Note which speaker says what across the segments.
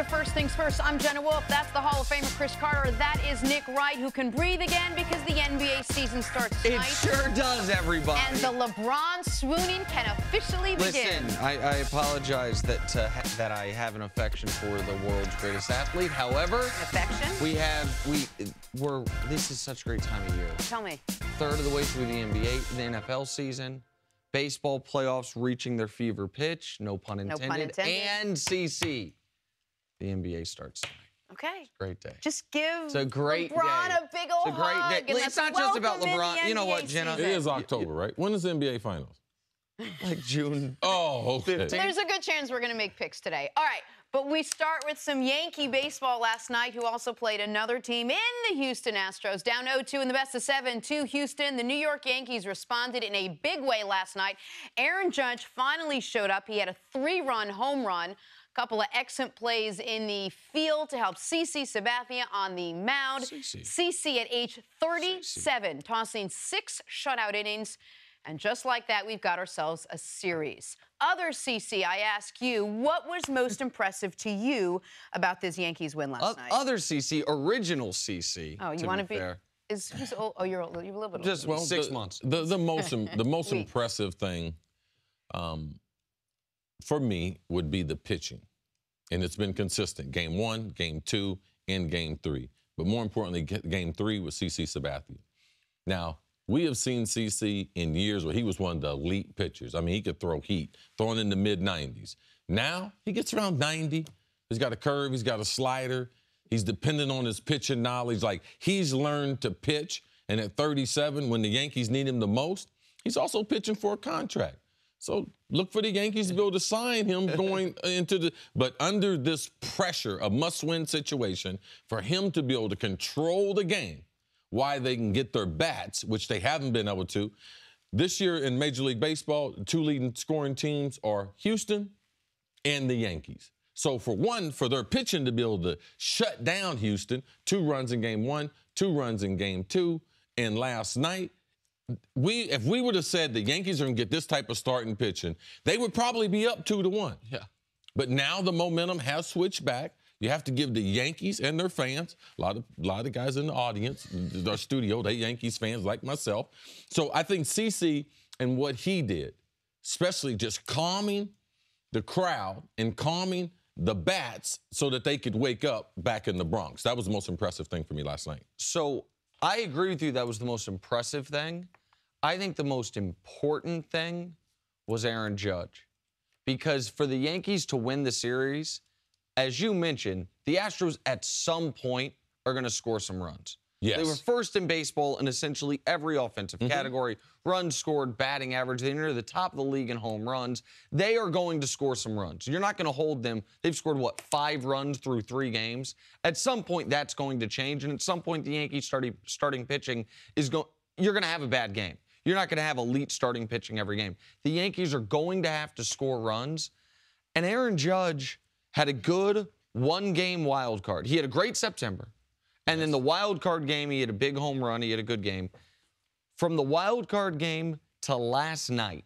Speaker 1: to First Things First. I'm Jenna Wolfe. That's the Hall of Famer Cris Carter. That is Nick Wright, who can breathe again because the NBA season starts tonight.
Speaker 2: It sure does, everybody.
Speaker 1: And the LeBron swooning can officially begin.
Speaker 2: Listen, I apologize that I have an affection for the world's greatest athlete. However,
Speaker 1: affection?
Speaker 2: This is such a great time of year.
Speaker 1: Tell me.
Speaker 2: Third of the way through the NFL season. Baseball playoffs reaching their fever pitch. No pun intended.
Speaker 1: No pun intended.
Speaker 2: And CC. The NBA starts tonight.
Speaker 1: Okay.
Speaker 2: It's a great day.
Speaker 1: Just give
Speaker 2: it's a great
Speaker 1: LeBron
Speaker 2: day.
Speaker 1: a big old hug.
Speaker 2: It's great day. It's not just about LeBron. You know what, Jenna?
Speaker 3: It is October, right? When is the NBA Finals?
Speaker 2: Like June.
Speaker 3: Oh, okay.
Speaker 2: 15th.
Speaker 1: There's a good chance we're going to make picks today. All right, but we start with some Yankee baseball last night, who also played another team in the Houston Astros. Down 0-2 in the best of 7 to Houston. The New York Yankees responded in a big way last night. Aaron Judge finally showed up. He had a 3-run home run. Couple of excellent plays in the field to help CC Sabathia on the mound. CC at age 37, tossing 6 shutout innings. And just like that, we've got ourselves a series. Other CC, I ask you, what was most impressive to you about this Yankees win last night?
Speaker 2: Other CC, original CC.
Speaker 1: Oh, you want to be? Who's old? Oh, you're old. You're a little bit older.
Speaker 2: Just 6 months.
Speaker 3: The most impressive thing for me would be the pitching. And it's been consistent. Game 1, Game 2, and Game 3. But more importantly, Game 3 was CC Sabathia. Now, we have seen CC in years where he was one of the elite pitchers. I mean, he could throw heat, throwing in the mid-90s. Now, he gets around 90. He's got a curve. He's got a slider. He's dependent on his pitching knowledge. Like, he's learned to pitch. And at 37, when the Yankees need him the most, he's also pitching for a contract. So look for the Yankees to be able to sign him going into the – but under this pressure, a must-win situation, for him to be able to control the game, why they can get their bats, which they haven't been able to. This year in Major League Baseball, the 2 leading scoring teams are Houston and the Yankees. So for their pitching to be able to shut down Houston, 2 runs in Game 1, 2 runs in Game 2, and last night, if we would have said the Yankees are going to get this type of start in pitching, they would probably be up 2-1.
Speaker 2: Yeah.
Speaker 3: But now the momentum has switched back. You have to give the Yankees and their fans, a lot of guys in the audience, our studio, they Yankees fans like myself. So I think CC and what he did, especially just calming the crowd and calming the bats so that they could wake up back in the Bronx. That was the most impressive thing for me last night.
Speaker 2: So I agree with you. That was the most impressive thing. I think the most important thing was Aaron Judge. Because for the Yankees to win the series, as you mentioned, the Astros at some point are going to score some runs.
Speaker 3: Yes.
Speaker 2: They were first in baseball in essentially every offensive category. Runs scored, batting average. They're near the top of the league in home runs. They are going to score some runs. You're not going to hold them. They've scored, 5 runs through 3 games? At some point, that's going to change. And at some point, the Yankees starting pitching you're going to have a bad game. You're not going to have elite starting pitching every game. The Yankees are going to have to score runs. And Aaron Judge had a good 1-game wild card. He had a great September. And then the wild card game, he had a big home run. He had a good game. From the wild card game to last night,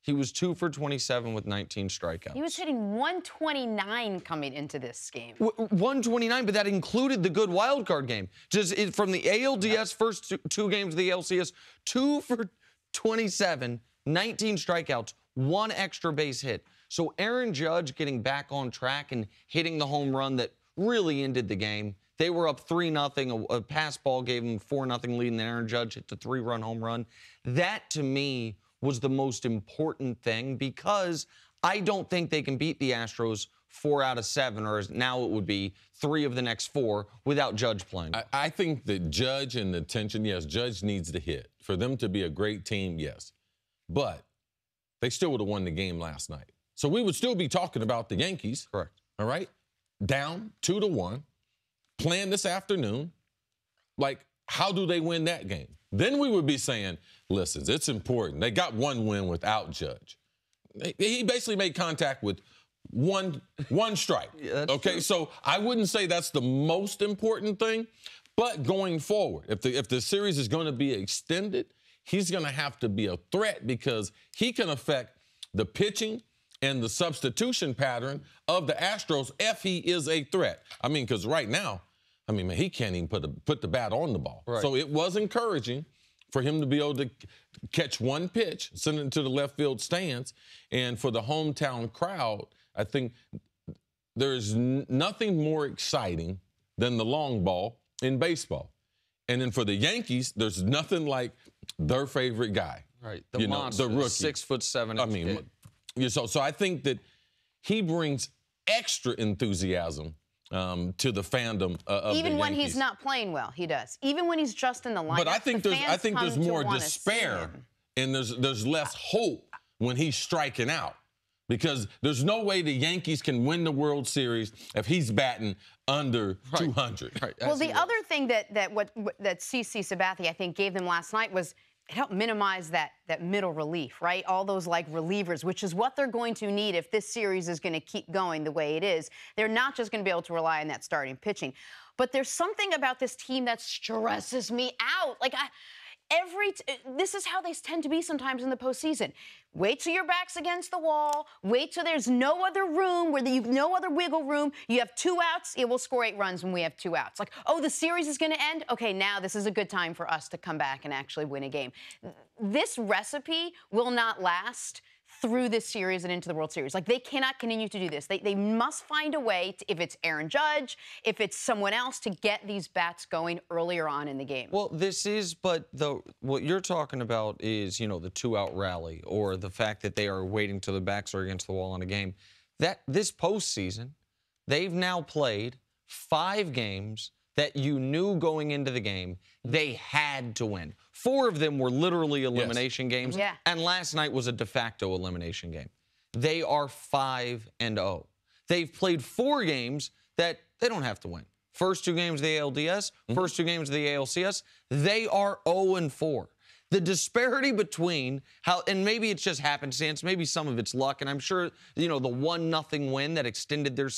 Speaker 2: he was 2 for 27 with 19 strikeouts.
Speaker 1: He was hitting 129 coming into this game.
Speaker 2: 129, but that included the good wild card game. From the ALDS first 2 games of the LCS, 2 for 27, 19 strikeouts, 1 extra base hit. So Aaron Judge getting back on track and hitting the home run that really ended the game. They were up 3-0. A pass ball gave them 4-0 lead, and then Aaron Judge hit the 3-run home run. That, to me, was the most important thing, because I don't think they can beat the Astros 4 out of 7, or now it would be 3 of the next 4 without Judge playing.
Speaker 3: I think that Judge and the tension, yes, Judge needs to hit. For them to be a great team, yes. But they still would have won the game last night. So we would still be talking about the Yankees.
Speaker 2: Correct.
Speaker 3: All right? Down 2-1. Playing this afternoon, like, how do they win that game? Then we would be saying, listen, it's important. They got 1 win without Judge. He basically made contact with one strike.
Speaker 2: Yeah,
Speaker 3: okay,
Speaker 2: true.
Speaker 3: So I wouldn't say that's the most important thing, but going forward, if the series is going to be extended, he's going to have to be a threat, because he can affect the pitching and the substitution pattern of the Astros if he is a threat. I mean, because right now, I mean, man, he can't even put the bat on the ball.
Speaker 2: Right.
Speaker 3: So it was encouraging for him to be able to catch one pitch, send it to the left field stands, and for the hometown crowd, I think there's nothing more exciting than the long ball in baseball. And then for the Yankees, there's nothing like their favorite guy.
Speaker 2: Right. The monster,
Speaker 3: the rookie.
Speaker 2: 6'7"
Speaker 3: I mean, so I think that he brings extra enthusiasm to the fandom of
Speaker 1: even
Speaker 3: the
Speaker 1: when
Speaker 3: Yankees.
Speaker 1: he's not playing well, he does. Even when he's just in the lineup.
Speaker 3: But I think there's more despair
Speaker 1: and
Speaker 3: and there's less hope when he's striking out. Because there's no way the Yankees can win the World Series if he's batting under 200.
Speaker 2: Right.
Speaker 1: Well, the other thing that CC Sabathia, I think, gave them last night was it helped minimize that middle relief, right? All those, like, relievers, which is what they're going to need if this series is going to keep going the way it is. They're not just going to be able to rely on that starting pitching. But there's something about this team that stresses me out. Like, this is how they tend to be sometimes in the postseason. Wait till your back's against the wall. Wait till there's no other room, where you've no other wiggle room. You have 2 outs. It will score 8 runs when we have 2 outs. Like, oh, the series is going to end? Okay, now this is a good time for us to come back and actually win a game. This recipe will not last through this series and into the World Series. Like, they cannot continue to do this. They must find a way, if it's Aaron Judge, if it's someone else, to get these bats going earlier on in the game.
Speaker 2: Well, but what you're talking about is, the 2-out rally, or the fact that they are waiting till the backs are against the wall in a game. This postseason, they've now played 5 games that you knew going into the game they had to win. 4 of them were literally elimination games, and last night was a de facto elimination game. They are 5-0. They've played 4 games that they don't have to win. First 2 games of the ALDS, first 2 games of the ALCS, they are 0-4. The disparity between and maybe it's just happenstance, maybe some of it's luck, and I'm sure, the 1-0 win that extended their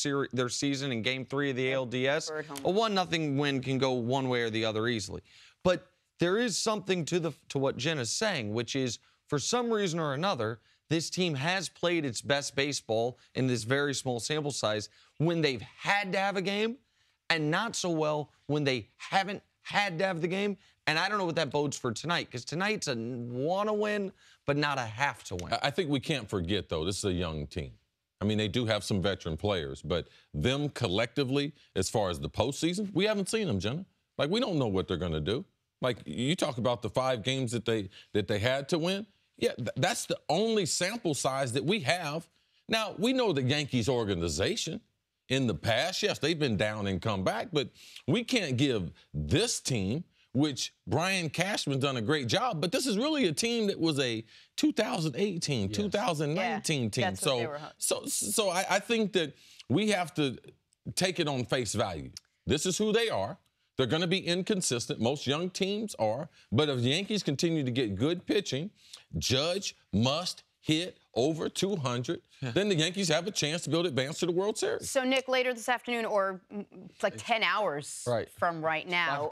Speaker 2: season in Game 3 of the ALDS, a 1-0 win can go one way or the other easily. But there is something to what Jenna's saying, which is, for some reason or another, this team has played its best baseball in this very small sample size when they've had to have a game, and not so well when they haven't had to have the game. And I don't know what that bodes for tonight, because tonight's a want to win, but not a have to win.
Speaker 3: I think we can't forget, though, this is a young team. I mean, they do have some veteran players, but them collectively, as far as the postseason, we haven't seen them, Jenna. Like, we don't know what they're going to do. Like, you talk about the 5 games that they had to win. Yeah, that's the only sample size that we have. Now, we know the Yankees organization. In the past, yes, they've been down and come back, but we can't give this team, which Brian Cashman's done a great job, but this is really a team that was a 2018, 2019 team.
Speaker 1: That's what they were.
Speaker 3: So I think that we have to take it on face value. This is who they are. They're going to be inconsistent. Most young teams are. But if the Yankees continue to get good pitching, Judge must hit over 200, then the Yankees have a chance to be able to advance to the World Series.
Speaker 1: So, Nick, later this afternoon, or like 10 hours from right now,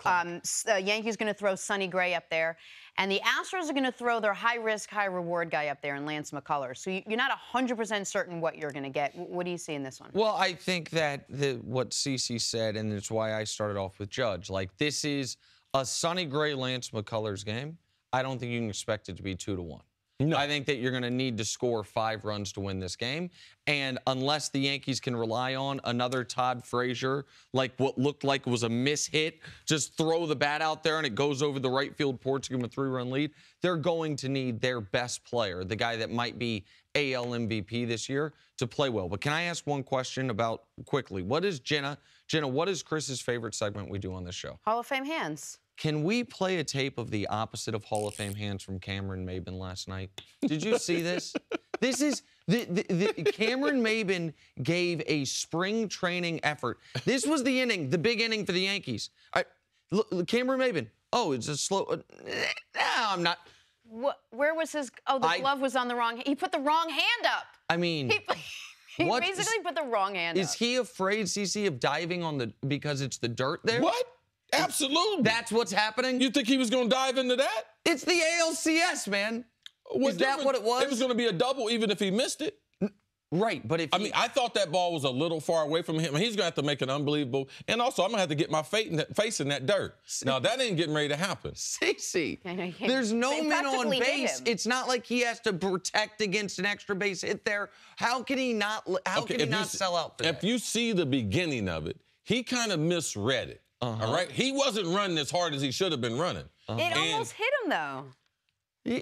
Speaker 1: Yankees going to throw Sonny Gray up there, and the Astros are going to throw their high-risk, high-reward guy up there in Lance McCullers. So you're not 100% certain what you're going to get. What do you see in this one?
Speaker 2: Well, I think that what CC said, and it's why I started off with Judge, like, this is a Sonny Gray, Lance McCullers game. I don't think you can expect it to be 2-1. No. I think that you're going to need to score 5 runs to win this game. And unless the Yankees can rely on another Todd Frazier, like what looked like was a mishit, just throw the bat out there and it goes over the right field porch to give them a 3-run lead, they're going to need their best player, the guy that might be AL MVP this year, to play well. But can I ask one question about, quickly, what is Jenna, what is Chris's favorite segment we do on this show?
Speaker 1: Hall of Fame hands.
Speaker 2: Can we play a tape of the opposite of Hall of Fame hands from Cameron Maybin last night? Did you see this? This is Cameron Maybin gave a spring training effort. This was the inning, the big inning for the Yankees. Look, Cameron Maybin. Oh, it's a slow. No, I'm not.
Speaker 1: Where was his? Oh, the glove was on the wrong. He put the wrong hand up.
Speaker 2: I mean.
Speaker 1: He basically put the wrong hand up.
Speaker 2: Is he afraid, CC, of diving on because it's the dirt there?
Speaker 3: What? Absolutely.
Speaker 2: That's what's happening?
Speaker 3: You think he was going to dive into that?
Speaker 2: It's the ALCS, man. Is that what it was?
Speaker 3: It was going to be a double even if he missed it.
Speaker 2: Right, but if
Speaker 3: I mean, I thought that ball was a little far away from him. He's going to have to make an unbelievable. And also, I'm going to have to get my face in that dirt. Now, that ain't getting ready to happen.
Speaker 2: Cece, there's no men on base. It's not like he has to protect against an extra base hit there. How can he not? How can he not sell out for that?
Speaker 3: If you see the beginning of it, he kind of misread it. All right, he wasn't running as hard as he should have been running.
Speaker 1: It almost hit him though.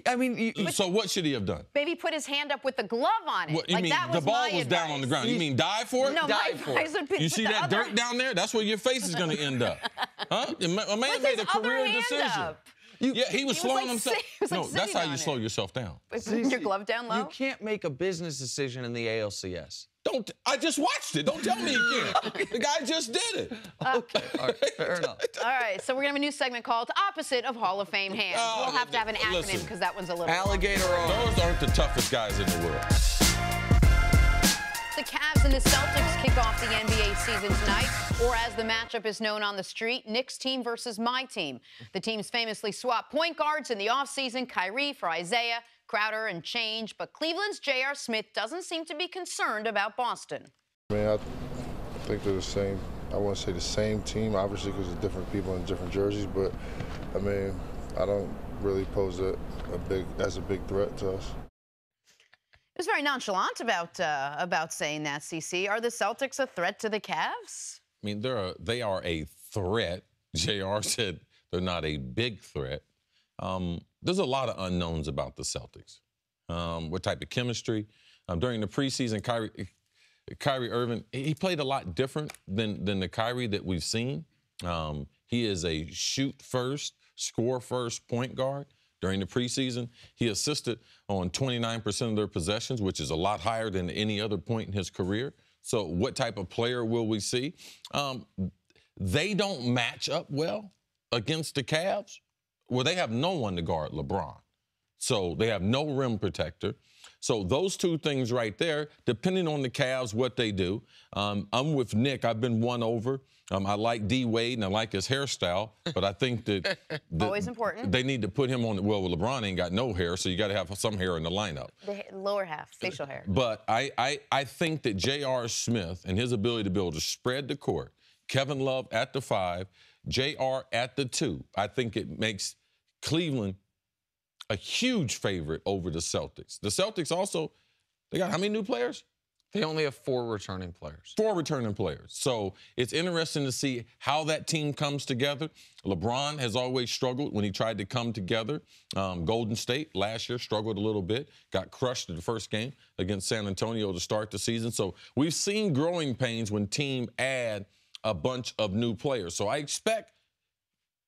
Speaker 2: I mean,
Speaker 3: so what should he have done?
Speaker 1: Maybe put his hand up with the glove on it.
Speaker 3: What, you
Speaker 1: like
Speaker 3: mean
Speaker 1: that was
Speaker 3: the ball
Speaker 1: my
Speaker 3: was down on the ground? You mean dive for it?
Speaker 1: No,
Speaker 2: dive for it.
Speaker 3: You see that dirt down there? That's where your face is going to end up. Huh? A man made a career decision. Yeah, he was slowing himself. No, that's how you slow yourself down.
Speaker 1: Your glove down low?
Speaker 2: You can't make a business decision in the ALCS.
Speaker 3: I just watched it. Don't tell me again. The guy just did it.
Speaker 2: Okay, all right, fair enough.
Speaker 1: All right, so we're going to have a new segment called Opposite of Hall of Fame Hands. We'll have to have an acronym because that one's a little
Speaker 2: alligator
Speaker 3: Those aren't the toughest guys in the world.
Speaker 1: The Cavs and the Celtics kick off the NBA season tonight, or as the matchup is known on the street, Nick's team versus my team. The teams famously swap point guards in the offseason, Kyrie for Isaiah, Crowder and change, but Cleveland's J.R. Smith doesn't seem to be concerned about Boston.
Speaker 4: I mean, I think they're the same. I wouldn't say the same team, obviously, because of different people in different jerseys, but, I mean, I don't really pose as a big threat to us.
Speaker 1: It was very nonchalant about saying that, CC. Are the Celtics a threat to the Cavs?
Speaker 3: I mean, they are a threat. JR said they're not a big threat. There's a lot of unknowns about the Celtics. What type of chemistry? During the preseason, Kyrie Irving, he played a lot different than the Kyrie that we've seen. He is a shoot-first, score-first point guard. During the preseason, he assisted on 29% of their possessions, which is a lot higher than any other point in his career. So what type of player will we see? They don't match up well against the Cavs. Well, they have no one to guard LeBron. So they have no rim protector. So those two things right there, depending on the Cavs, what they do. I'm with Nick. I've been won over. I like D. Wade, and I like his hairstyle, but I think that
Speaker 1: always important.
Speaker 3: They need to put him on. Well, LeBron ain't got no hair, so you got to have some hair in the lineup.
Speaker 1: The lower half, facial hair.
Speaker 3: But I think that J.R. Smith and his ability to be able to spread the court, Kevin Love at the 5, J.R. at the 2, I think it makes Cleveland a huge favorite over the Celtics. The Celtics also, they got how many new players?
Speaker 2: They only have 4 returning players.
Speaker 3: 4 returning players. So it's interesting to see how that team comes together. LeBron has always struggled when he tried to come together. Golden State last year struggled a little bit, got crushed in the first game against San Antonio to start the season. So we've seen growing pains when teams add a bunch of new players. So I expect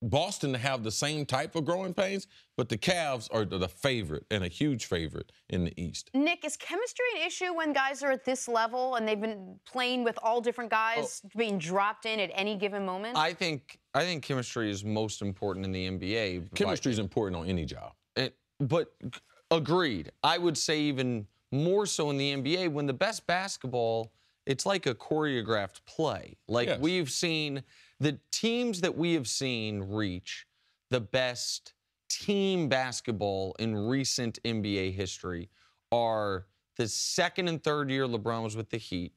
Speaker 3: Boston to have the same type of growing pains, but the Cavs are the favorite and a huge favorite in the East.
Speaker 1: Nick, is chemistry an issue when guys are at this level and they've been playing with all different guys being dropped in at any given moment?
Speaker 2: I think chemistry is most important in the NBA.
Speaker 3: Chemistry is important on any job.
Speaker 2: But agreed. I would say even more so in the NBA when the best basketball, it's like a choreographed play. Like
Speaker 3: Yes.
Speaker 2: we've seen the teams that we have seen reach the best team basketball in recent NBA history are the second and third year LeBron was with the Heat,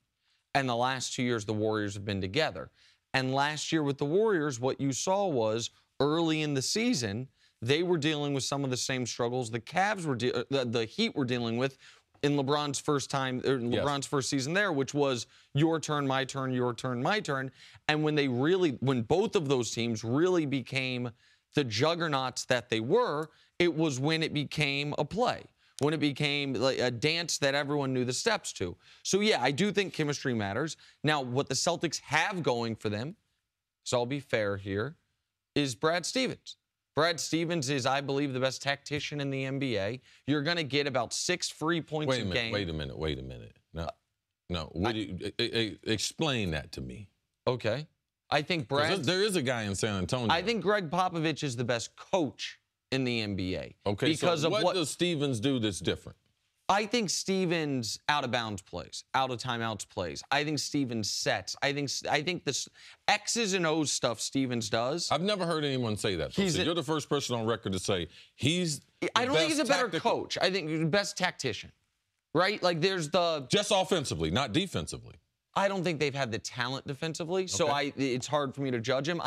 Speaker 2: and the last 2 years the Warriors have been together. And last year with the Warriors, what you saw was early in the season, they were dealing with some of the same struggles the Cavs were, the Heat were dealing with in LeBron's first time, or LeBron's first season there, which was your turn, my turn, your turn, my turn. And when both of those teams really became the juggernauts that they were, it was when it became a play, when it became like a dance that everyone knew the steps to. So yeah, I do think chemistry matters. Now, what the Celtics have going for them, so I'll be fair here, is Brad Stevens. Brad Stevens is, I believe, the best tactician in the NBA. You're going to get about 6 free points a game.
Speaker 3: Wait a minute. No. Explain that to me.
Speaker 2: Okay. I think Brad...
Speaker 3: There is a guy in San Antonio.
Speaker 2: I think Greg Popovich is the best coach in the NBA.
Speaker 3: Okay,
Speaker 2: because
Speaker 3: so
Speaker 2: of
Speaker 3: what does Stevens do that's different?
Speaker 2: I think Stevens out-of-bounds plays, out-of-timeouts plays. I think Stevens sets. I think this X's and O's stuff Stevens does.
Speaker 3: I've never heard anyone say that. So you're the first person on record to say he's
Speaker 2: I don't think he's a better coach. I think he's the best tactician. right? Like there's the...
Speaker 3: Just offensively, not defensively.
Speaker 2: I don't think they've had the talent defensively, so it's hard for me to judge him.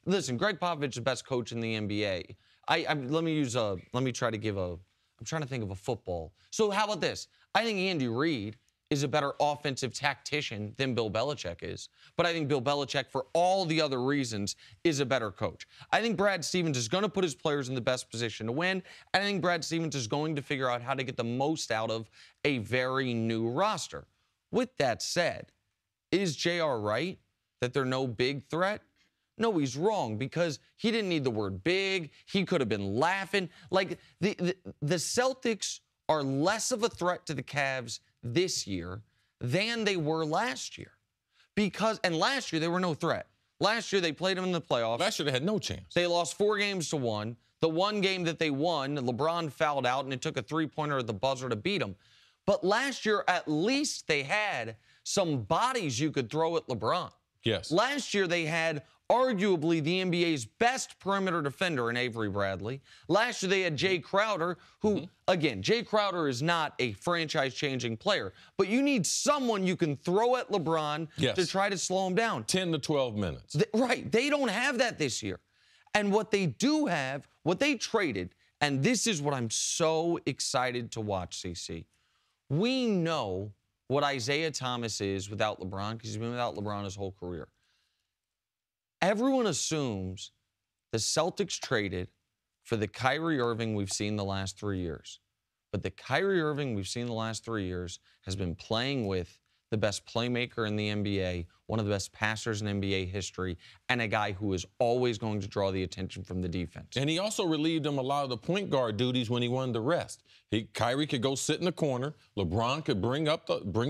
Speaker 2: Listen, Greg Popovich is the best coach in the NBA. Let me try to give a... I'm trying to think of a football. So how about this? I think Andy Reid is a better offensive tactician than Bill Belichick is. But I think Bill Belichick, for all the other reasons, is a better coach. I think Brad Stevens is going to put his players in the best position to win. And I think Brad Stevens is going to figure out how to get the most out of a very new roster. With that said, is JR right that they're no big threat? No, he's wrong, because he didn't need the word big. He could have been laughing. Like, the Celtics are less of a threat to the Cavs this year than they were last year. And last year, they were no threat. Last year, they played them in the playoffs.
Speaker 3: Last year, they had no chance.
Speaker 2: They lost 4-1. The one game that they won, LeBron fouled out, and it took a three-pointer at the buzzer to beat them. But last year, at least they had some bodies you could throw at LeBron.
Speaker 3: Yes.
Speaker 2: Last year, they had arguably the NBA's best perimeter defender in Avery Bradley. Last year, they had Jay Crowder, who, again, Jay Crowder is not a franchise-changing player, but you need someone you can throw at LeBron to try to slow him down.
Speaker 3: 10 to 12 minutes.
Speaker 2: Right. They don't have that this year. And what they do have, what they traded, and this is what I'm so excited to watch, CC. We know what Isaiah Thomas is without LeBron, because he's been without LeBron his whole career. Everyone assumes the Celtics traded for the Kyrie Irving we've seen the last 3 years. But the Kyrie Irving we've seen the last 3 years has been playing with the best playmaker in the NBA, one of the best passers in NBA history, and a guy who is always going to draw the attention from the defense.
Speaker 3: And he also relieved him a lot of the point guard duties when he wanted to rest. Kyrie could go sit in the corner. LeBron could bring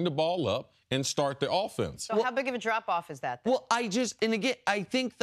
Speaker 3: the ball up and start the offense.
Speaker 1: So how big of a drop-off is that then?
Speaker 2: Well, I think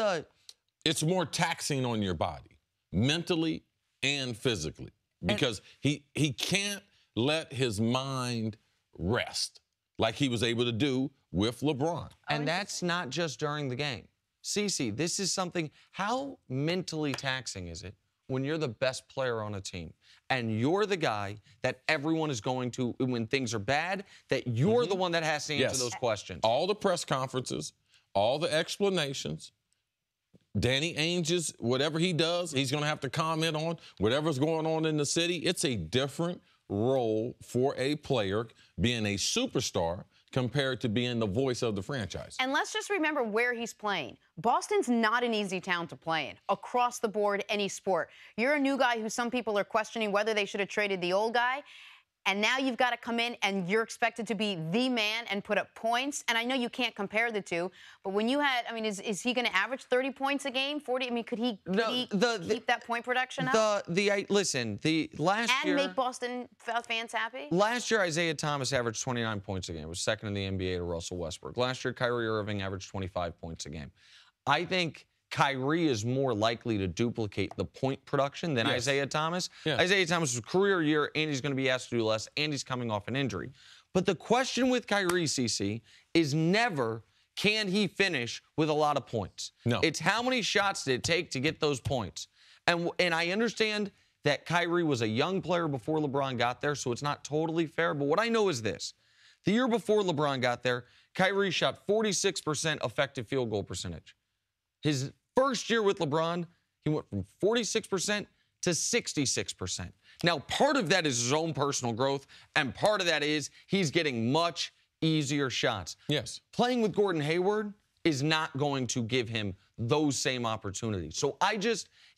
Speaker 3: it's more taxing on your body, mentally and physically, because he can't let his mind rest like he was able to do with LeBron.
Speaker 2: And that's not just during the game. Cece, this is something, how mentally taxing is it when you're the best player on a team and you're the guy that everyone is going to, when things are bad, that you're the one that has to answer those questions?
Speaker 3: All the press conferences, all the explanations, Danny Ainge's, whatever he does, he's going to have to comment on whatever's going on in the city. It's a different role for a player being a superstar compared to being the voice of the franchise.
Speaker 1: And let's just remember where he's playing. Boston's not an easy town to play in, across the board, any sport. You're a new guy who some people are questioning whether they should have traded the old guy. And now you've got to come in and you're expected to be the man and put up points. And I know you can't compare the two, but when you had, I mean, is he going to average 30 points a game, 40? I mean, could he keep that point production up?
Speaker 2: Listen, the last year...
Speaker 1: And make Boston fans happy?
Speaker 2: Last year, Isaiah Thomas averaged 29 points a game. It was second in the NBA to Russell Westbrook. Last year, Kyrie Irving averaged 25 points a game. I think Kyrie is more likely to duplicate the point production than Isaiah Thomas. Isaiah Thomas was a career year, and he's going to be asked to do less, and he's coming off an injury. But the question with Kyrie, CC, is never can he finish with a lot of points.
Speaker 3: No.
Speaker 2: It's how many shots did it take to get those points. And I understand that Kyrie was a young player before LeBron got there, so it's not totally fair. But what I know is this. The year before LeBron got there, Kyrie shot 46% effective field goal percentage. His first year with LeBron, he went from 46% to 66%. Now, part of that is his own personal growth, and part of that is he's getting much easier shots.
Speaker 3: Yes.
Speaker 2: Playing with Gordon Hayward is not going to give him those same opportunities. So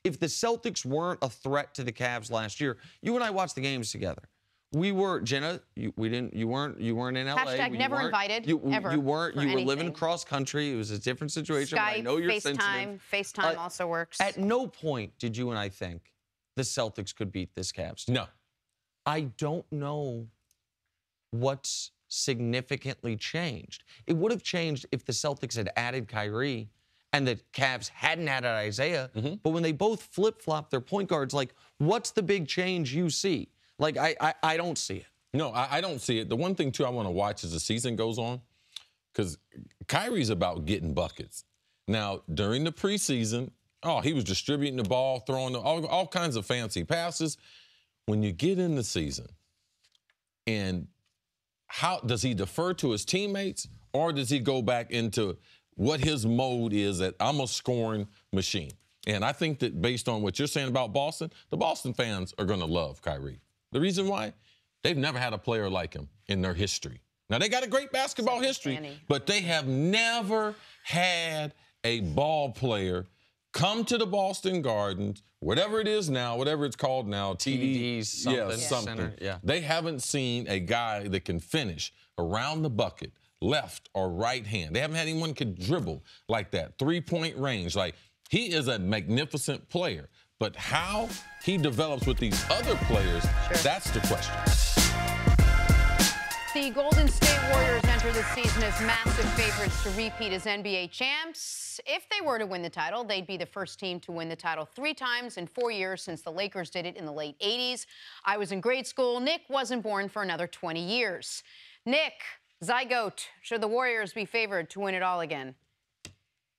Speaker 2: if the Celtics weren't a threat to the Cavs last year, you and I watched the games together. We were, Jenna, you weren't in LA.
Speaker 1: Hashtag never invited, ever.
Speaker 2: You were living across country. It was a different situation.
Speaker 1: Skype,
Speaker 2: I know you're sensitive.
Speaker 1: FaceTime also works.
Speaker 2: At no point did you and I think the Celtics could beat this Cavs team.
Speaker 3: No.
Speaker 2: I don't know what's significantly changed. It would have changed if the Celtics had added Kyrie and the Cavs hadn't added Isaiah. But when they both flip-flop their point guards, like, what's the big change you see? Like, I don't see it.
Speaker 3: No, I don't see it. The one thing, too, I want to watch as the season goes on, because Kyrie's about getting buckets. Now, during the preseason, he was distributing the ball, throwing all kinds of fancy passes. When you get in the season and how does he defer to his teammates, or does he go back into what his mode is that I'm a scoring machine? And I think that based on what you're saying about Boston, the Boston fans are going to love Kyrie. The reason why? They've never had a player like him in their history. Now, they got a great basketball history, but they have never had a ball player come to the Boston Gardens, whatever it is now, whatever it's called now,
Speaker 2: TDs, something.
Speaker 3: Something.
Speaker 2: Yeah.
Speaker 3: They haven't seen a guy that can finish around the bucket, left or right hand. They haven't had anyone could dribble like that, three-point range. Like, he is a magnificent player. But how he develops with these other players, that's the question.
Speaker 1: The Golden State Warriors enter the season as massive favorites to repeat as NBA champs. If they were to win the title, they'd be the first team to win the title 3 times in 4 years since the Lakers did it in the late 80s. I was in grade school. Nick wasn't born for another 20 years. Nick, Zygote, should the Warriors be favored to win it all again?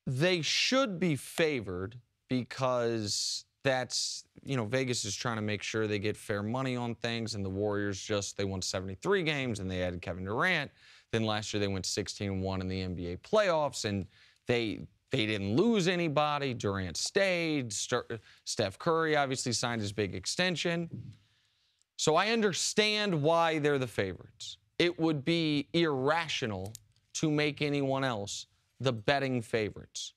Speaker 2: They should be favored because that's, Vegas is trying to make sure they get fair money on things, and the Warriors they won 73 games, and they added Kevin Durant. Then last year they went 16-1 in the NBA playoffs, and they didn't lose anybody. Durant stayed. Steph Curry obviously signed his big extension. So I understand why they're the favorites. It would be irrational to make anyone else the betting favorites.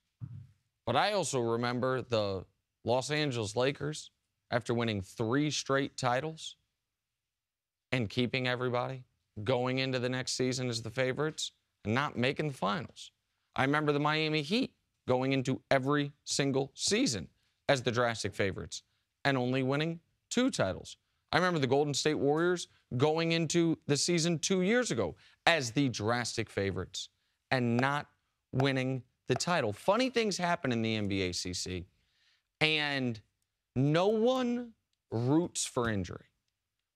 Speaker 2: But I also remember the Los Angeles Lakers, after winning 3 straight titles and keeping everybody, going into the next season as the favorites and not making the finals. I remember the Miami Heat going into every single season as the drastic favorites and only winning 2 titles. I remember the Golden State Warriors going into the season 2 years ago as the drastic favorites and not winning the title. Funny things happen in the NBA, CC, and no one roots for injury.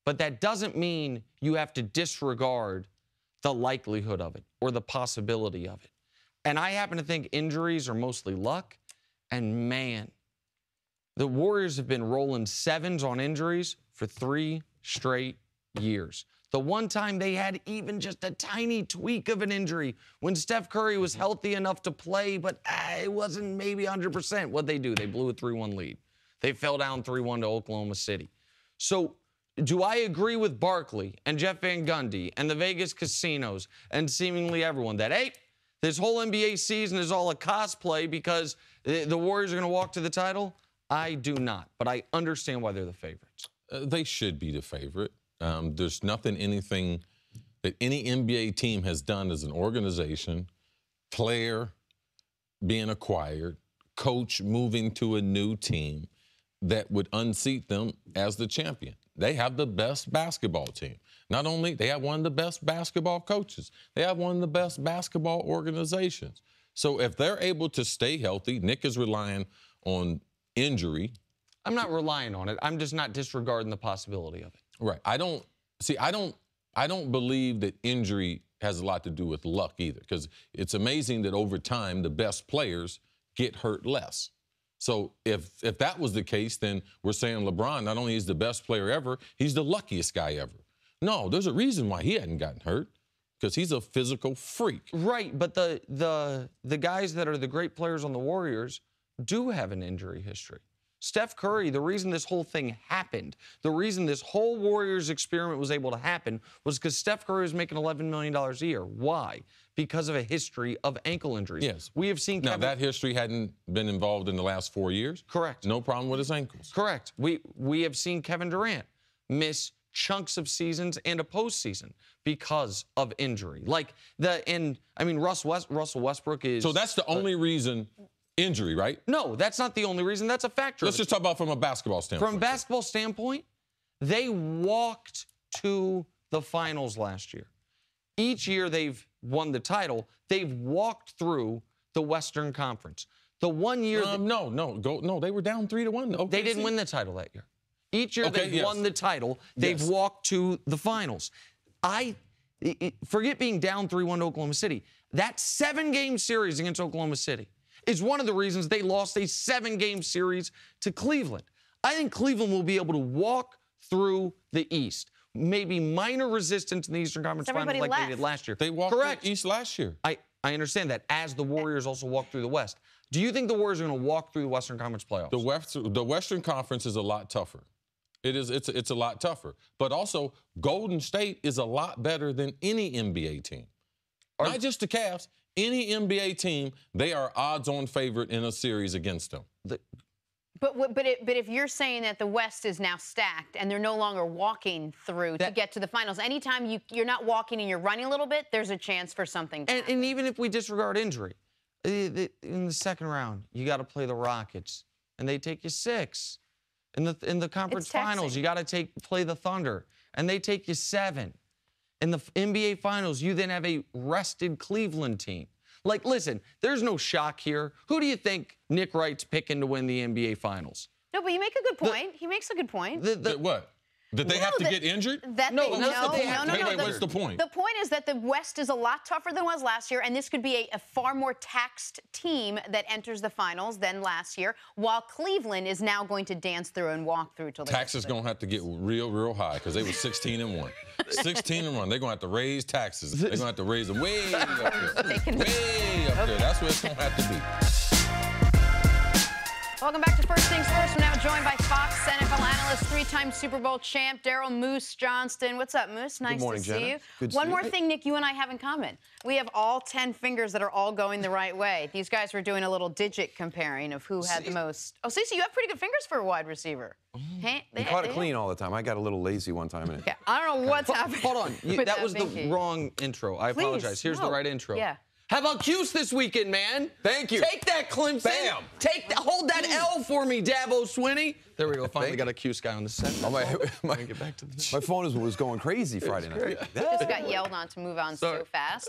Speaker 2: But that doesn't mean you have to disregard the likelihood of it or the possibility of it. And I happen to think injuries are mostly luck. And man, the Warriors have been rolling 7s on injuries for 3 straight years. The one time they had even just a tiny tweak of an injury when Steph Curry was healthy enough to play, but it wasn't maybe 100%. What'd they do? They blew a 3-1 lead. They fell down 3-1 to Oklahoma City. So do I agree with Barkley and Jeff Van Gundy and the Vegas casinos and seemingly everyone that, hey, this whole NBA season is all a cosplay because the Warriors are going to walk to the title? I do not, but I understand why they're the favorites.
Speaker 3: They should be the favorite. There's anything that any NBA team has done as an organization, player being acquired, coach moving to a new team, that would unseat them as the champion. They have the best basketball team. Not only, they have one of the best basketball coaches. They have one of the best basketball organizations. So if they're able to stay healthy, Nick is relying on injury.
Speaker 2: I'm not relying on it. I'm just not disregarding the possibility of it.
Speaker 3: Right. I don't believe that injury has a lot to do with luck either, because it's amazing that over time the best players get hurt less. So if that was the case, then we're saying LeBron not only is the best player ever, he's the luckiest guy ever. No, there's a reason why he hadn't gotten hurt, because he's a physical freak.
Speaker 2: Right, but the guys that are the great players on the Warriors do have an injury history. Steph Curry, the reason this whole thing happened, the reason this whole Warriors experiment was able to happen was because Steph Curry was making $11 million a year. Why? Because of a history of ankle injuries.
Speaker 3: Yes.
Speaker 2: We have seen
Speaker 3: Now, that history hadn't been involved in the last 4 years?
Speaker 2: Correct.
Speaker 3: No problem with his ankles?
Speaker 2: Correct. We have seen Kevin Durant miss chunks of seasons and a postseason because of injury. Russell Westbrook is...
Speaker 3: So that's the only reason... Injury, right?
Speaker 2: No, that's not the only reason. That's a factor.
Speaker 3: Let's just talk about from a basketball standpoint.
Speaker 2: From a basketball standpoint, they walked to the finals last year. Each year they've won the title, they've walked through the Western Conference. The one year...
Speaker 3: No, they were down 3-1. Okay,
Speaker 2: they didn't win the title that year. Each year they've won the title, they've walked to the finals. Forget being down 3-1 to Oklahoma City. That 7-game series against Oklahoma City is one of the reasons they lost a 7-game series to Cleveland. I think Cleveland will be able to walk through the East. maybe minor resistance in the Eastern Conference Finals like they did last year.
Speaker 3: They walked
Speaker 2: Correct.
Speaker 3: through East last year.
Speaker 2: I understand that, as the Warriors also walked through the West. Do you think the Warriors are going to walk through the Western Conference playoffs?
Speaker 3: The Western Conference is a lot tougher. It's a lot tougher. But also, Golden State is a lot better than any NBA team. Not just the Cavs. Any NBA team, they are odds-on favorite in a series against them.
Speaker 1: But if you're saying that the West is now stacked and they're no longer walking through to get to the finals, anytime you're not walking and you're running a little bit, there's a chance for something to happen.
Speaker 2: And even if we disregard injury, in the second round, you got to play the Rockets, and they take you 6. In the conference finals, you got to play the Thunder, and they take you 7. In the NBA finals, you then have a rested Cleveland team. Like, listen, there's no shock here. Who do you think Nick Wright's picking to win the NBA finals?
Speaker 1: No, but you make a good point. He makes a good point.
Speaker 3: What? Did they have to get injured?
Speaker 1: No,
Speaker 3: what's the point?
Speaker 1: The point is that the West is a lot tougher than it was last year, and this could be a far more taxed team that enters the finals than last year, while Cleveland is now going to dance through and walk through till the
Speaker 3: taxes going to have to get real high because they were 16-1. 16-1. They're going to have to raise taxes. They're going to have to raise them way up there. Way up there. That's what it's going to have to be.
Speaker 1: Welcome back to First Things First. We're now joined by Fox NFL analyst, 3-time Super Bowl champ, Daryl Moose Johnston. What's up, Moose? Nice to see you.
Speaker 5: Good to
Speaker 1: One
Speaker 5: see
Speaker 1: more
Speaker 5: you.
Speaker 1: thing, Nick, you and I have in common. We have all 10 fingers that are all going the right way. These guys were doing a little digit comparing of who had the most. Oh, Cece, you have pretty good fingers for a wide receiver.
Speaker 5: You caught it clean all the time. I got a little lazy one time.
Speaker 1: Yeah, I don't know what's happening.
Speaker 2: Hold on. That was the wrong intro. I apologize. Here's the right intro.
Speaker 1: Yeah.
Speaker 2: How about Cuse this weekend, man?
Speaker 5: Thank you.
Speaker 2: Take that, Clemson.
Speaker 5: Bam.
Speaker 2: Hold that L for me, Dabo Swinney. There we go. Finally got a Cuse guy on the set.
Speaker 5: Get back to my phone was going crazy Friday night.
Speaker 1: Just got yelled on to move on so fast.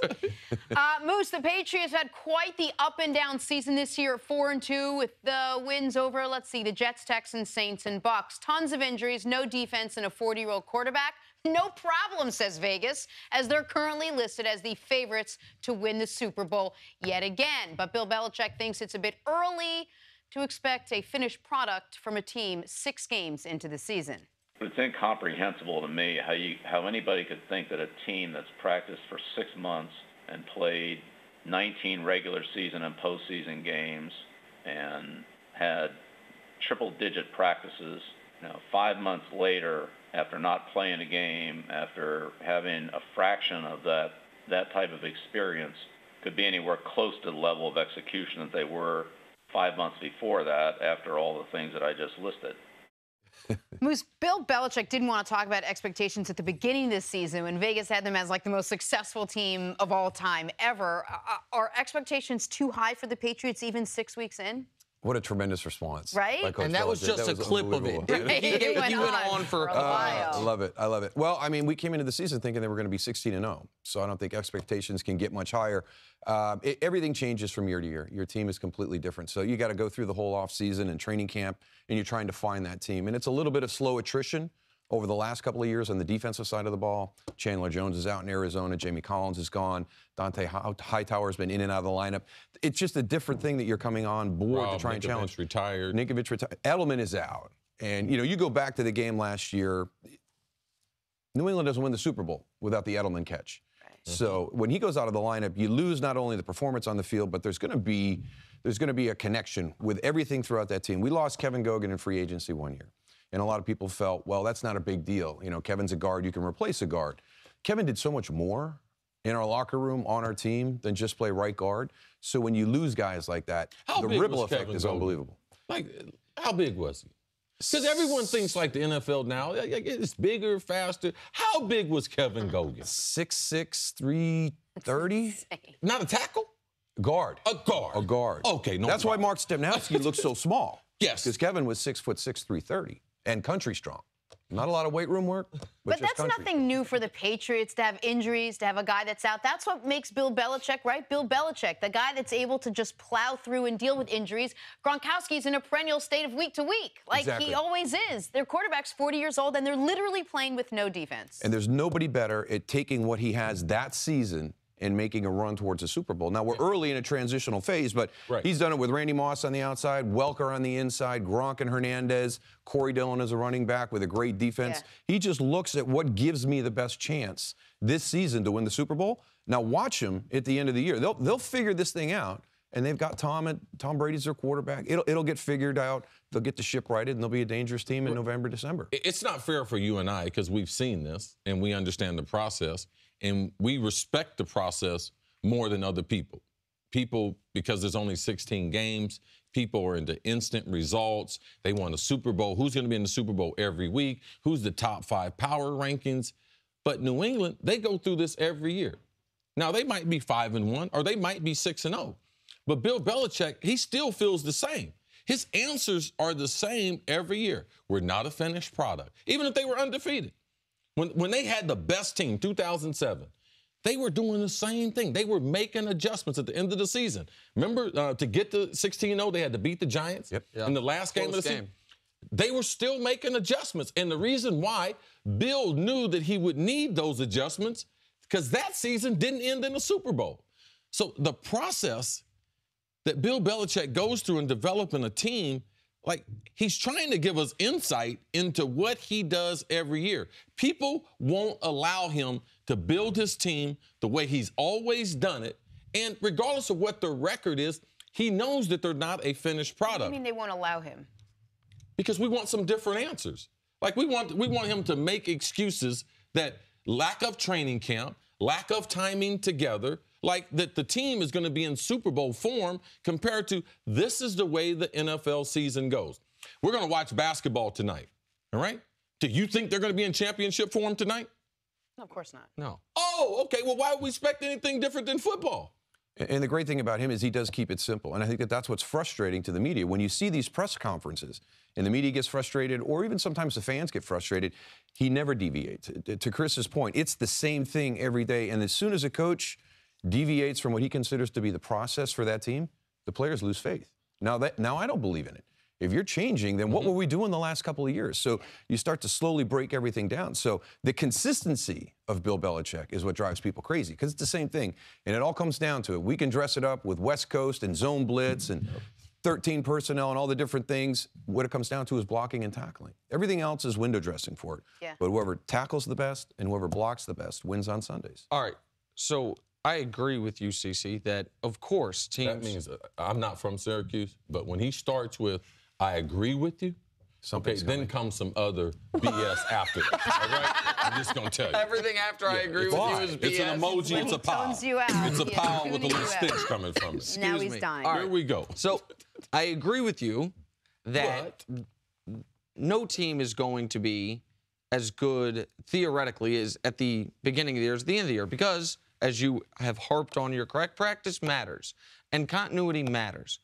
Speaker 1: Moose, the Patriots had quite the up and down season this year, 4-2 with the wins over, let's see, the Jets, Texans, Saints, and Bucks. Tons of injuries, no defense, and a 40-year-old quarterback. No problem, says Vegas, as they're currently listed as the favorites to win the Super Bowl yet again. But Bill Belichick thinks it's a bit early to expect a finished product from a team 6 games into the season.
Speaker 6: It's incomprehensible to me how anybody could think that a team that's practiced for 6 months and played 19 regular season and postseason games and had triple-digit practices, 5 months later, after not playing a game, after having a fraction of that type of experience, could be anywhere close to the level of execution that they were 5 months before that, after all the things that I just listed.
Speaker 1: Moose, Bill Belichick didn't want to talk about expectations at the beginning of this season when Vegas had them as like the most successful team of all time ever. Are expectations too high for the Patriots even 6 weeks in?
Speaker 5: What a tremendous response.
Speaker 1: Right?
Speaker 2: And that was just a clip of it. He went on for a while.
Speaker 5: I love it. I love it. Well, I mean, we came into the season thinking they were going to be 16-0, so I don't think expectations can get much higher. Everything changes from year to year. Your team is completely different, so you got to go through the whole offseason and training camp, and you're trying to find that team. And it's a little bit of slow attrition over the last couple of years on the defensive side of the ball. Chandler Jones is out in Arizona. Jamie Collins is gone. Dante Hightower's been in and out of the lineup. It's just a different thing that you're coming on board to try and challenge.
Speaker 3: Retired.
Speaker 5: Ninkovich retired. Edelman is out. And, you go back to the game last year, New England doesn't win the Super Bowl without the Edelman catch. Right. So when he goes out of the lineup, you lose not only the performance on the field, but there's going to be a connection with everything throughout that team. We lost Kevin Gogan in free agency 1 year. And a lot of people felt, well, that's not a big deal. Kevin's a guard. You can replace a guard. Kevin did so much more in our locker room, on our team, than just play right guard. So when you lose guys like that, the ripple effect is unbelievable.
Speaker 3: Like, how big was he? Because everyone thinks like the NFL now, it's bigger, faster. How big was Kevin Gogan?
Speaker 5: 6'6", 330.
Speaker 3: Not a tackle?
Speaker 5: Guard.
Speaker 3: A guard.
Speaker 5: A guard.
Speaker 3: Okay, no
Speaker 5: That's
Speaker 3: problem.
Speaker 5: why Mark Stepnowski looks so small.
Speaker 3: Yes.
Speaker 5: Because Kevin was 6'6", 330, and country strong. Not a lot of weight room work,
Speaker 1: but that's nothing new for the Patriots to have injuries, to have a guy that's out. That's what makes Bill Belichick, right? Bill Belichick, the guy that's able to just plow through and deal with injuries. Gronkowski's in a perennial state of week to week, like he always is. Their quarterback's 40 years old, and they're literally playing with no defense.
Speaker 5: And there's nobody better at taking what he has that season and making a run towards a Super Bowl. Now, we're early in a transitional phase, but he's done it with Randy Moss on the outside, Welker on the inside, Gronk and Hernandez, Corey Dillon as a running back with a great defense. Yeah. He just looks at what gives me the best chance this season to win the Super Bowl. Now, watch him at the end of the year. They'll figure this thing out, and they've got Tom Brady's their quarterback. It'll get figured out. They'll get the ship righted, and they'll be a dangerous team in November, December.
Speaker 3: It's not fair for you and I because we've seen this, and we understand the process. And we respect the process more than other people. People, because there's only 16 games, people are into instant results. They want a Super Bowl. Who's going to be in the Super Bowl every week? Who's the top 5 power rankings? But New England, they go through this every year. Now, they might be 5-1 or they might be 6-0. But Bill Belichick, he still feels the same. His answers are the same every year. We're not a finished product, even if they were undefeated. When they had the best team, 2007, they were doing the same thing. They were making adjustments at the end of the season. Remember, to get to 16-0, they had to beat the Giants in the last game of the season. They were still making adjustments. And the reason why Bill knew that he would need those adjustments, because that season didn't end in a Super Bowl. So the process that Bill Belichick goes through in developing a team, like, he's trying to give us insight into what he does every year. People won't allow him to build his team the way he's always done it. And regardless of what the record is, he knows that they're not a finished product.
Speaker 1: What do you mean they won't allow him?
Speaker 3: Because we want some different answers. Like, we want him to make excuses that lack of training camp, lack of timing together, like that the team is going to be in Super Bowl form compared to this is the way the NFL season goes. We're going to watch basketball tonight, all right? Do you think they're going to be in championship form tonight?
Speaker 1: No, of course not.
Speaker 3: No. Oh, okay. Well, why would we expect anything different than football?
Speaker 5: And the great thing about him is he does keep it simple. And I think that's what's frustrating to the media. When you see these press conferences and the media gets frustrated, or even sometimes the fans get frustrated, he never deviates. To Chris's point, it's the same thing every day. And as soon as a coach deviates from what he considers to be the process for that team, the players lose faith. Now I don't believe in it. If you're changing, then what were we doing the last couple of years? So you start to slowly break everything down. So the consistency of Bill Belichick is what drives people crazy, because it's the same thing. And it all comes down to it. We can dress it up with West Coast and zone blitz and 13 personnel and all the different things. What it comes down to is blocking and tackling. Everything else is window dressing for it.
Speaker 1: Yeah.
Speaker 5: But whoever tackles the best and whoever blocks the best wins on Sundays.
Speaker 2: All right. So I agree with you, CC, that, of course, teams...
Speaker 3: That means I'm not from Syracuse, but when he starts with, I agree with you, then comes some other BS after that, all right? I'm just going to tell you.
Speaker 2: Everything after I agree with you is BS.
Speaker 3: It's an emoji, it's a pile.
Speaker 1: Tones you out.
Speaker 3: It's a pile with a little stench coming from it.
Speaker 1: Now he's dying.
Speaker 2: All right.
Speaker 3: Here we go.
Speaker 2: So I agree with you that no team is going to be as good, theoretically, as at the beginning of the year as the end of the year, because, as you have harped on, you're correct, practice matters, and continuity matters.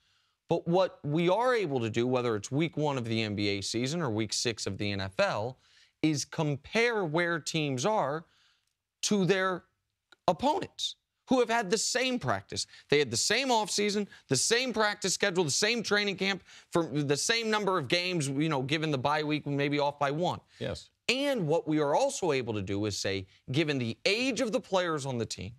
Speaker 2: But what we are able to do, whether it's week 1 of the NBA season or week 6 of the NFL, is compare where teams are to their opponents who have had the same practice. They had the same offseason, the same practice schedule, the same training camp for the same number of games, given the bye week, maybe off by 1.
Speaker 3: Yes.
Speaker 2: And what we are also able to do is say, given the age of the players on the team,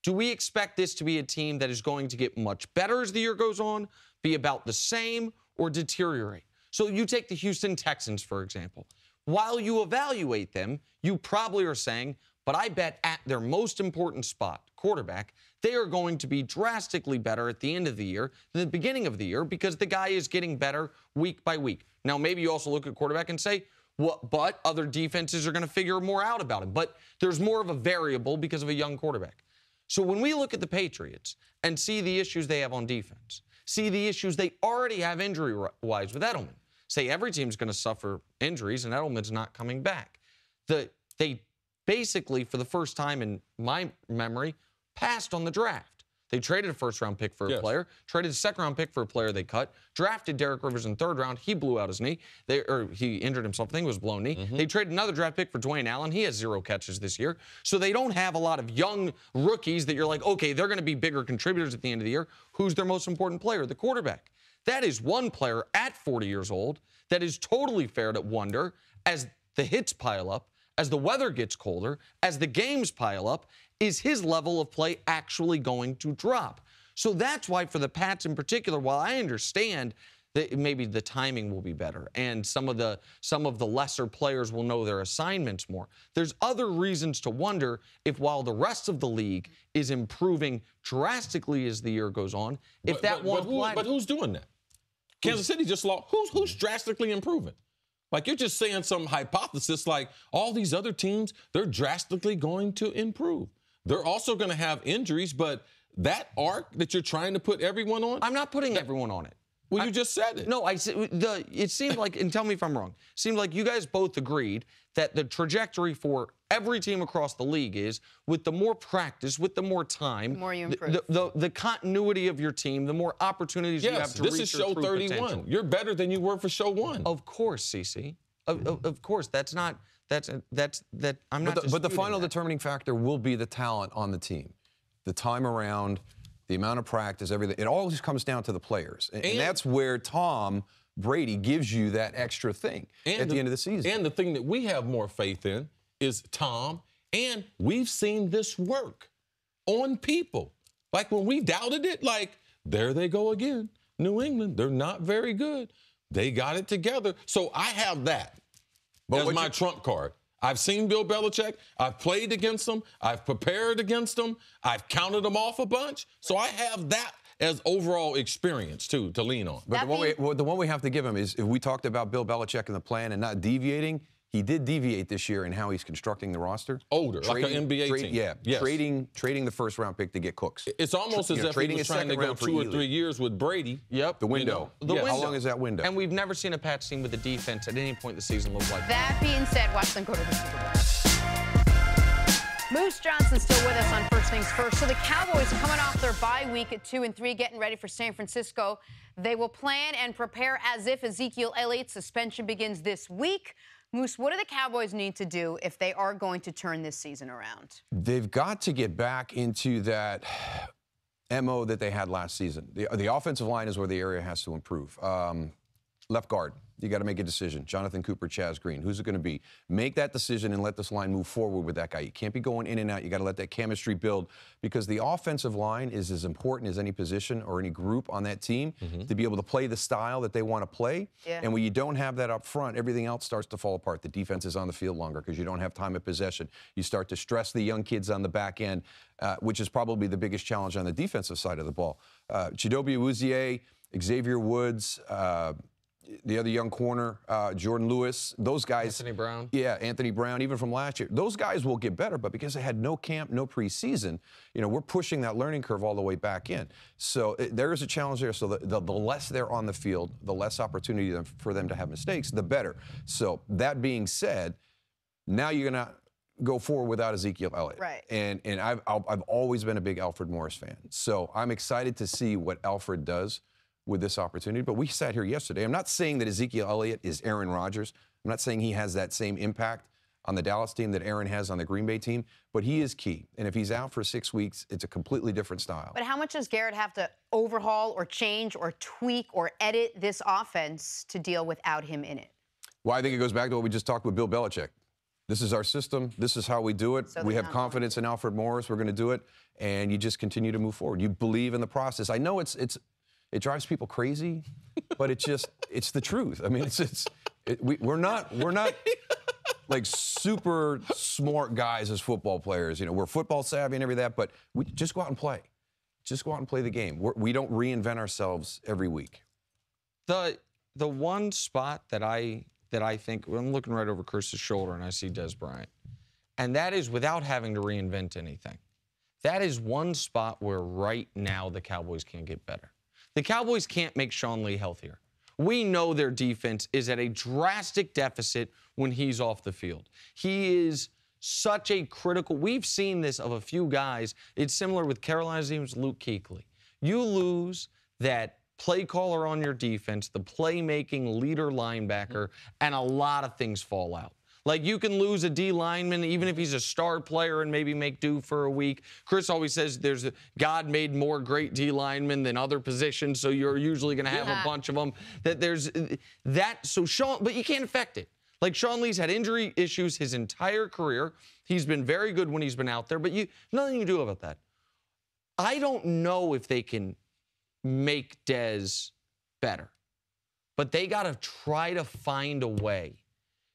Speaker 2: do we expect this to be a team that is going to get much better as the year goes on, be about the same, or deteriorate? So you take the Houston Texans, for example. While you evaluate them, you probably are saying, but I bet at their most important spot, quarterback, they are going to be drastically better at the end of the year than the beginning of the year because the guy is getting better week by week. Now, maybe you also look at quarterback and say, but other defenses are going to figure more out about him. But there's more of a variable because of a young quarterback. So when we look at the Patriots and see the issues they have on defense, see the issues they already have injury-wise with Edelman, say every team's going to suffer injuries and Edelman's not coming back. They basically, for the first time in my memory, passed on the draft. They traded a first-round pick for a player, traded a second-round pick for a player they cut, drafted Derek Rivers in third round. He blew out his knee. He injured himself. I think it was blown knee. They traded another draft pick for Dwayne Allen. He has 0 catches this year. So they don't have a lot of young rookies that you're like, okay, they're going to be bigger contributors at the end of the year. Who's their most important player? The quarterback. That is one player at 40 years old that is totally fair to wonder, as the hits pile up, as the weather gets colder, as the games pile up, is his level of play actually going to drop? So that's why for the Pats in particular, while I understand that maybe the timing will be better and some of the lesser players will know their assignments more, there's other reasons to wonder if while the rest of the league is improving drastically as the year goes on, if that won't apply.
Speaker 3: But who's doing that? Kansas City just lost. Who's drastically improving? Like, you're just saying some hypothesis like all these other teams, they're drastically going to improve. They're also going to have injuries, but that arc that you're trying to put everyone on?
Speaker 2: I'm not putting everyone on it.
Speaker 3: Well, you just said it.
Speaker 2: No, it seemed like, and tell me if I'm wrong, it seemed like you guys both agreed that the trajectory for every team across the league is with the more practice, with the more time,
Speaker 1: The more you improve.
Speaker 2: the continuity of your team, the more opportunities you have to reach
Speaker 3: this is
Speaker 2: your
Speaker 3: show
Speaker 2: true
Speaker 3: 31.
Speaker 2: potential.
Speaker 3: You're better than you were for show 1.
Speaker 2: Of course, CC. Of course, that's not. I'm not.
Speaker 5: But the
Speaker 2: disputing
Speaker 5: final
Speaker 2: that.
Speaker 5: determining factor will be the talent on the team, the time around, the amount of practice, everything. It always comes down to the players, and that's where Tom Brady gives you that extra thing at the end of the season.
Speaker 3: And the thing that we have more faith in is Tom, and we've seen this work on people. Like when we doubted it, like, there they go again. New England, they're not very good. They got it together. So I have that as my trump card. I've seen Bill Belichick. I've played against him. I've prepared against him. I've counted them off a bunch. So I have that as overall experience, too, to lean on.
Speaker 5: But the one we have to give him is, if we talked about Bill Belichick and the plan and not deviating, he did deviate this year in how he's constructing the roster.
Speaker 3: Older, like an NBA team.
Speaker 5: Yeah,
Speaker 3: yes.
Speaker 5: trading the first-round pick to get Cooks.
Speaker 3: It's almost as if he was trying to go 2 or 3 years with Brady.
Speaker 2: Yep.
Speaker 5: The window.
Speaker 2: The window.
Speaker 5: How long is that window?
Speaker 2: And we've never seen a Pats team with a defense at any point in the season look like
Speaker 1: That being said, watch them go to the Super Bowl. Moose Johnson's still with us on First Things First. So the Cowboys coming off their bye week at 2-3, getting ready for San Francisco. They will plan and prepare as if Ezekiel Elliott's suspension begins this week. Moose, what do the Cowboys need to do if they are going to turn this season around?
Speaker 5: They've got to get back into that MO that they had last season. The offensive line is where the area has to improve. Left guard, you got to make a decision. Jonathan Cooper, Chaz Green, who's it going to be? Make that decision and let this line move forward with that guy. You can't be going in and out. You got to let that chemistry build, because the offensive line is as important as any position or any group on that team to be able to play the style that they want to play.
Speaker 1: Yeah.
Speaker 5: And when you don't have that up front, everything else starts to fall apart. The defense is on the field longer because you don't have time of possession. You start to stress the young kids on the back end, which is probably the biggest challenge on the defensive side of the ball. Chidobe Awuzie, Xavier Woods, the other young corner, Jordan Lewis, those guys.
Speaker 2: Anthony Brown.
Speaker 5: Yeah, Anthony Brown, even from last year. Those guys will get better, but because they had no camp, no preseason, we're pushing that learning curve all the way back in. So there is a challenge there. So the less they're on the field, the less opportunity for them to have mistakes, the better. So that being said, now you're going to go forward without Ezekiel Elliott.
Speaker 1: Right.
Speaker 5: And I've always been a big Alfred Morris fan. So I'm excited to see what Alfred does with this opportunity. But we sat here yesterday. I'm not saying that Ezekiel Elliott is Aaron Rodgers. I'm not saying he has that same impact on the Dallas team that Aaron has on the Green Bay team, but he is key. And if he's out for 6 weeks, it's a completely different style.
Speaker 1: But how much does Garrett have to overhaul or change or tweak or edit this offense to deal without him in it?
Speaker 5: Well, I think it goes back to what we just talked with Bill Belichick. This is our system. This is how we do it.
Speaker 1: So
Speaker 5: we
Speaker 1: they're
Speaker 5: have
Speaker 1: not
Speaker 5: confidence in Alfred Morris. We're going to do it. And you just continue to move forward. You believe in the process. I know it drives people crazy, but it's the truth. I mean, we're not like super smart guys as football players. We're football savvy and everything but we just go out and play. Just go out and play the game. We don't reinvent ourselves every week.
Speaker 2: The one spot that I think, I'm looking right over Chris's shoulder and I see Des Bryant, and that is without having to reinvent anything. That is one spot where right now the Cowboys can get better. The Cowboys can't make Sean Lee healthier. We know their defense is at a drastic deficit when he's off the field. He is such a critical. We've seen this of a few guys. It's similar with Carolina's team, Luke Kuechly. You lose that play caller on your defense, the playmaking leader linebacker, and a lot of things fall out. Like, you can lose a D lineman, even if he's a star player, and maybe make do for a week. Chris always says God made more great D linemen than other positions, so you're usually going to have a bunch of them. So Sean, but you can't affect it. Like, Sean Lee's had injury issues his entire career. He's been very good when he's been out there, but nothing you can do about that. I don't know if they can make Dez better, but they got to try to find a way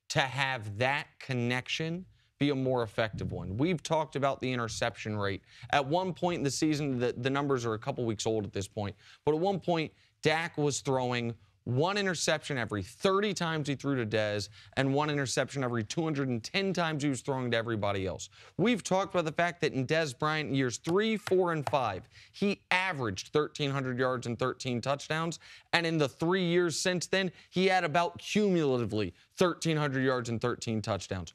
Speaker 2: to have that connection be a more effective one. We've talked about the interception rate. At one point in the season, the numbers are a couple weeks old at this point, but at one point, Dak was throwing one interception every 30 times he threw to Dez and one interception every 210 times he was throwing to everybody else. We've talked about the fact that in Dez Bryant years 3, 4, and 5, he averaged 1,300 yards and 13 touchdowns. And in the 3 years since then, he had about cumulatively 1,300 yards and 13 touchdowns.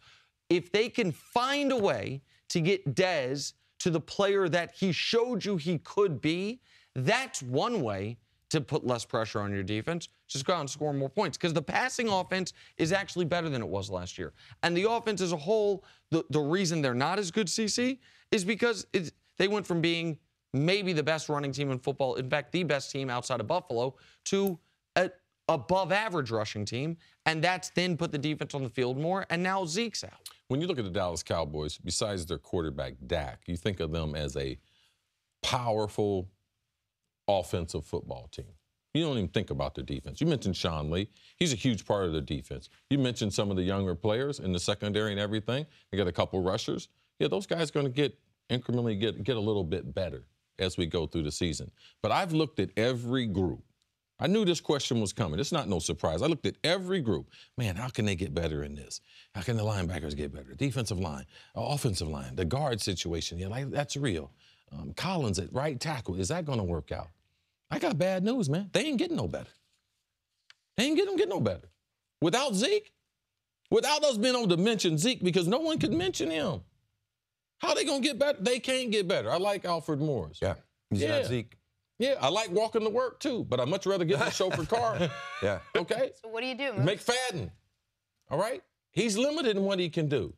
Speaker 2: If they can find a way to get Dez to the player that he showed you he could be, that's one way to put less pressure on your defense. Just go out and score more points. Because the passing offense is actually better than it was last year. And the offense as a whole, the reason they're not as good, CC, is because they went from being maybe the best running team in football, in fact, the best team outside of Buffalo, to an above-average rushing team. And that's then put the defense on the field more. And now Zeke's out.
Speaker 3: When you look at the Dallas Cowboys, besides their quarterback, Dak, you think of them as a powerful offensive football team. You don't even think about their defense. You mentioned Sean Lee. He's a huge part of the defense. You mentioned some of the younger players in the secondary and everything. They got a couple rushers. Yeah, those guys are going to get incrementally get a little bit better as we go through the season. But I've looked at every group. I knew this question was coming. It's not no surprise. I looked at every group. Man, how can they get better in this? How can the linebackers get better? Defensive line, offensive line, the guard situation. Yeah, like, that's real. Collins at right tackle, is that going to work out? I got bad news, man. They ain't getting no better. They ain't getting no better. Without Zeke, without us being able to mention Zeke, because no one could mention him. How they going to get better? They can't get better. I like Alfred Morris.
Speaker 5: Yeah, he's not Zeke.
Speaker 3: Yeah, I like walking to work, too, but I'd much rather get in the chauffeur car.
Speaker 5: Yeah.
Speaker 3: Okay?
Speaker 1: So what do you do?
Speaker 3: McFadden, all right? He's limited in what he can do.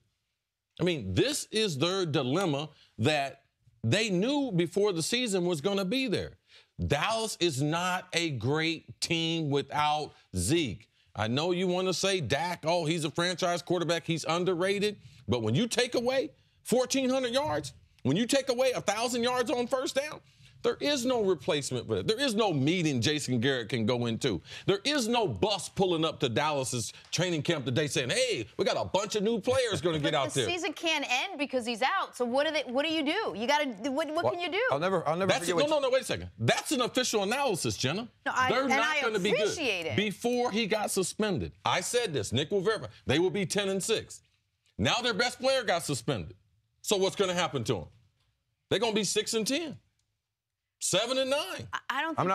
Speaker 3: I mean, this is their dilemma that they knew before the season was going to be there. Dallas is not a great team without Zeke. I know you want to say Dak, oh, he's a franchise quarterback, he's underrated. But when you take away 1,400 yards, when you take away 1,000 yards on first down, there is no replacement for it. There is no meeting Jason Garrett can go into. There is no bus pulling up to Dallas's training camp today saying, hey, we got a bunch of new players going to get out there.
Speaker 1: The season can't end because he's out. So what do you do? You got to what can you do?
Speaker 5: I'll never forget
Speaker 3: No, wait a second. That's an official analysis, Jenna.
Speaker 1: No,
Speaker 3: They're not going to be good.
Speaker 1: It.
Speaker 3: Before he got suspended, I said this, Nick will verify, they will be 10-6. Now their best player got suspended. So what's going to happen to them? They're going to be 6-10. 7-9.
Speaker 1: I don't think
Speaker 5: I'm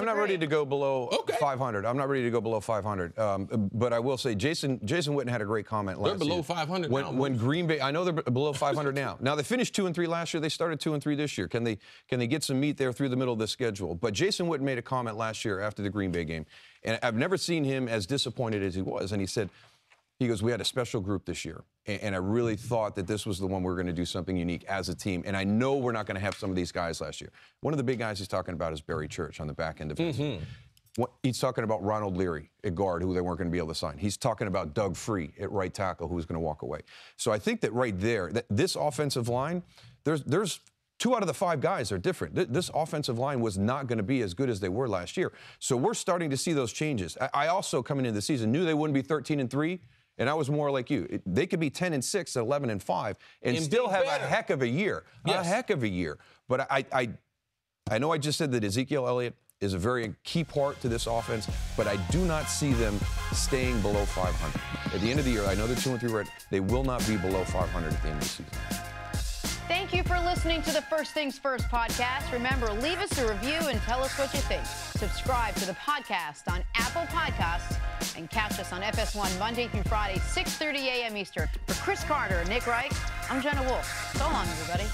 Speaker 5: not ready to go below 500. I'm not ready to go below 500. But I will say, Jason Witten had a great comment last year.
Speaker 3: They're below 500 now.
Speaker 5: When Green Bay, I know they're below 500 now. Now they finished 2-3 last year. They started 2-3 this year. Can they get some meat there through the middle of the schedule? But Jason Witten made a comment last year after the Green Bay game, and I've never seen him as disappointed as he was. And he said, he goes, we had a special group this year, and I really thought that this was the one we were going to do something unique as a team. And I know we're not going to have some of these guys last year. One of the big guys he's talking about is Barry Church on the back end of it. He's talking about Ronald Leary at guard, who they weren't going to be able to sign. He's talking about Doug Free at right tackle, who was going to walk away. So I think that right there, that this offensive line, there's 2 out of the 5 guys are different. This offensive line was not going to be as good as they were last year. So we're starting to see those changes. I also, coming into the season, knew they wouldn't be 13-3. And I was more like you. They could be 10-6, 11-5, and still have a heck of a year. Yes. A heck of a year. But I know I just said that Ezekiel Elliott is a very key part to this offense, but I do not see them staying below 500. At the end of the year, I know they're 2-3 right. They will not be below 500 at the end of the season.
Speaker 1: Thank you for listening to the First Things First podcast. Remember, leave us a review and tell us what you think. Subscribe to the podcast on Apple Podcasts and catch us on FS1 Monday through Friday, 6:30 a.m. Eastern. For Cris Carter and Nick Wright, I'm Jenna Wolfe. So long, everybody.